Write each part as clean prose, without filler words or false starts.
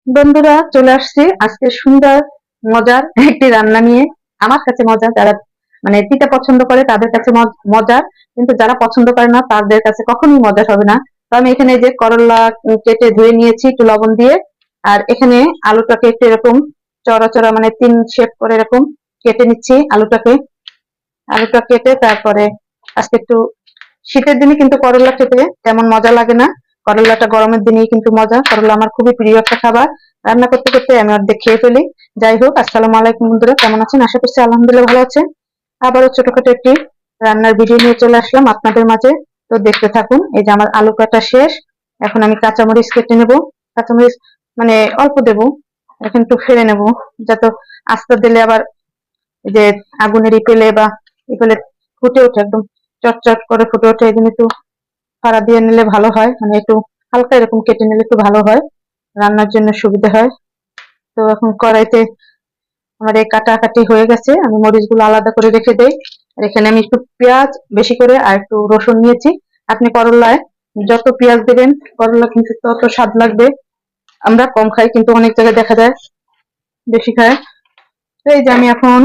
বন্ধুরা, চলে আসছি আজকে সুন্দর মজার একটি রান্না নিয়ে। আমার কাছে মজা, যারা মানে তিতা পছন্দ করে তাদের কাছে মজার, কিন্তু যারা পছন্দ করে না তাদের কাছে কখনোই মজা হবে না। তো আমি এখানে যে করলা কেটে ধুয়ে নিয়েছি একটু লবণ দিয়ে, আর এখানে আলুটাকে একটু এরকম চড়া চড়া মানে 3 শেপ করে এরকম কেটে নিচ্ছি আলুটা কেটে তারপরে আজকে একটু শীতের দিনে কিন্তু করলা খেতে তেমন মজা লাগে না। করলাটা গরমের দিনেই কিন্তু মজা। করলা আমার খুবই প্রিয় একটা খাবার। রান্না করতে করতে আমি অর্ধেক খেয়ে ফেলি। যাই হোক, আসসালামু আলাইকুম বন্ধুরা, কেমন আছেন? আশা করছি আলহামদুলিল্লাহ ভালো আছেন। আবারও ছোটখাটো একটি রান্নার ভিডিও নিয়ে চলে আসলাম আপনাদের মাঝে। তো দেখতে থাকুন। এই যে আমার আলু কাটা শেষ। এখন আমি কাঁচামরিচ কেটে নেব। কাঁচামরিচ মানে অল্প দেব, এখন একটু ফেলে নেব, যাতে আস্তে দিলে আবার এই যে আগুনের পেলে বা পেলে ফুটে ওঠে, একদম চটচট করে ফুটে ওঠে। এই জন্য একটু ফাড়া দিয়ে নিলে ভালো হয়, মানে একটু হালকা এরকম কেটে নিলে একটু ভালো হয়, রান্নার জন্য সুবিধা হয়। তো এখন কড়াইতে আমার এই কাটাকাটি হয়ে গেছে, আমি মরিচগুলো আলাদা করে রেখে দেই। আর এখানে আমি একটু পেঁয়াজ বেশি করে আর একটু রসুন নিয়েছি। আপনি করলায় যত পেঁয়াজ দেবেন করলা কিন্তু তত স্বাদ লাগবে। আমরা কম খাই, কিন্তু অনেক জায়গায় দেখা যায় বেশি খায়। তো এই যে আমি এখন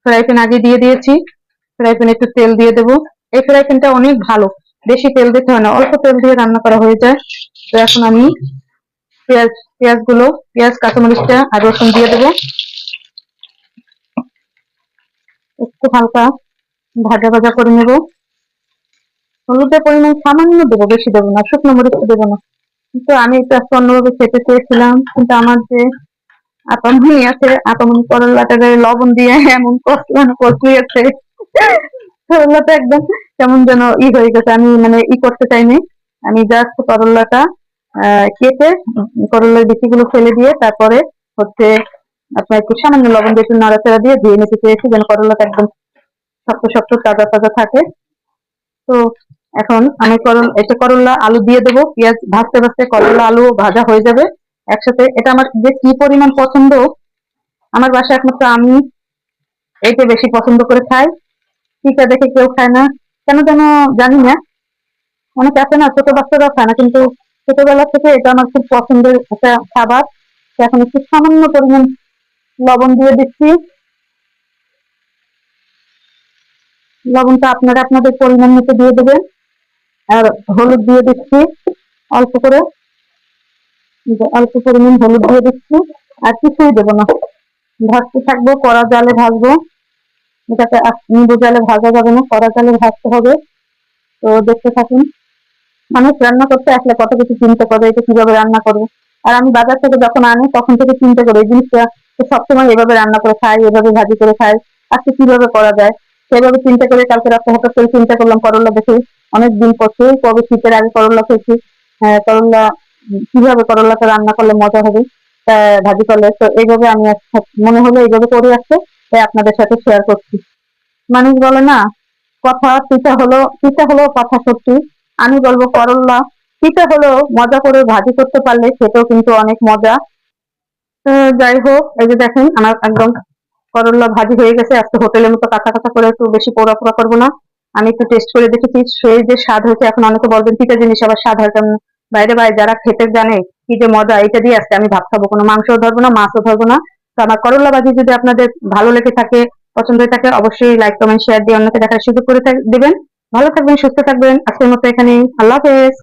ফ্রাই প্যান আগে দিয়ে দিয়েছি। ফ্রাই প্যানে একটু তেল দিয়ে দেবো। এই ফ্রাই প্যানটা অনেক ভালো, বেশি তেল দিতে হয় না, অল্প তেল দিয়ে রান্না করা হয়ে যায়। তো এখন আমি পেঁয়াজ পেঁয়াজ কাঁচামরিচটা আর রসুন দিয়ে দেবো। একটু হালকা ভাজা ভাজা করে নেব। হলুদের পরিমাণ সামান্য দেবো, বেশি দেবো না, শুকনো মরিচ দেবো না। কিন্তু আমি একটু আজকে অন্যভাবে খেতে চেয়েছিলাম, কিন্তু আমার যে আপামনি আছে, আপামনি করলাটাকে লবণ দিয়ে এমন কষিয়েছে, করলাটা একদম কেমন যেন হয়ে গেছে। আমি মানে করতে চাইনি। আমি জাস্ট করলাটা কেটে করলার বিচিগুলো ফেলে দিয়ে তারপরে হচ্ছে আপনার একটু সামান্য লবণ দিয়ে একটু নাড়াচাড়া দিয়ে ধুয়ে নিতে চেয়েছি, যেন করলাটা একদম শক্ত শক্ত তাজা তাজা থাকে। তো এখন আমি করলা আলু দিয়ে দেবো। পেঁয়াজ ভাজতে ভাজতে করলা আলু ভাজা হয়ে যাবে একসাথে। এটা আমার যে কি পরিমাণ পছন্দ, আমার বাসায় একমাত্র আমি এইটা বেশি পছন্দ করে খাই। টিকা দেখে কেউ খায় না কেন যেন, জানি না। অনেকে আছে না, ছোট বাচ্চারাও খায় না, কিন্তু ছোটবেলা থেকে এটা আমার খুব পছন্দের একটা খাবার। তো এখন একটু সামান্য পরিমাণ লবণ দিয়ে দিচ্ছি। লবণটা আপনারা আপনাদের পরিমাণ মতো দিয়ে দেবেন। আর হলুদ দিয়ে দিচ্ছি অল্প করে, অল্প পরিমাণ হলুদ দিয়ে দিচ্ছি। আর কিছুই দেবো না, ভাজতে থাকবো, কড়া জালে ভাজবো। এটাকে নিবু জালে ভাজা যাবে না, কড়া জালে ভাজতে হবে। তো দেখতে থাকুন। মানুষ রান্না করতে আসলে কত কিছু চিন্তা করে, এটা কিভাবে রান্না করবে। আর আমি বাজার থেকে যখন আনি তখন থেকে চিন্তা করি এই জিনিসটা সবসময় এভাবে রান্না করে খাই, এভাবে ভাজি করে খাই, আজকে কিভাবে করা যায় সেভাবে চিন্তা করে কালকে রাতে হঠাৎ করে চিন্তা করলাম করলা দেখে। অনেকদিন পর সেই কবে শীতের আগে করলা খেয়েছি। করলা কিভাবে করলাটা রান্না করলে মজা হবে, ভাজি করলে। তো এইভাবে আমি মনে হলো এইভাবে করে আসছে, তাই আপনাদের সাথে শেয়ার করছি। মানুষ বলে না, কথা তিতা হলো কথা সত্যি। আমি বলবো করল্লা তিতা হলেও মজা করে ভাজি করতে পারলে সেটাও কিন্তু অনেক মজা। তো যাই হোক, এই যে দেখেন আমার একদম করল্লা ভাজি হয়ে গেছে। আজকে হোটেলের মতো কাঁচা কাঁচা করে, একটু বেশি পোড়া পোড়া করবো না। আমি একটু টেস্ট করে দেখেছি, সেই যে স্বাদ হয়েছে। এখন অনেকে বলবেন তিতা জিনিস আবার স্বাদ হয় কেমন। বাইরে বাইরে যারা খেতে জানে কি যে মজা, এটা দিয়ে আজকে আমি ভাত খাবো, কোনো মাংসও ধরবো না, মাছও ধরবো না। তো আমার করল্লা ভাজি যদি আপনাদের ভালো লেগে থাকে, পছন্দ হয়ে থাকে, অবশ্যই লাইক কমেন্ট শেয়ার দিয়ে অন্যকে দেখার সুযোগ করে দিবেন। ভালো থাকবেন, সুস্থ থাকবেন। আজকের মতো এখানে, আল্লাহ হাফেজ।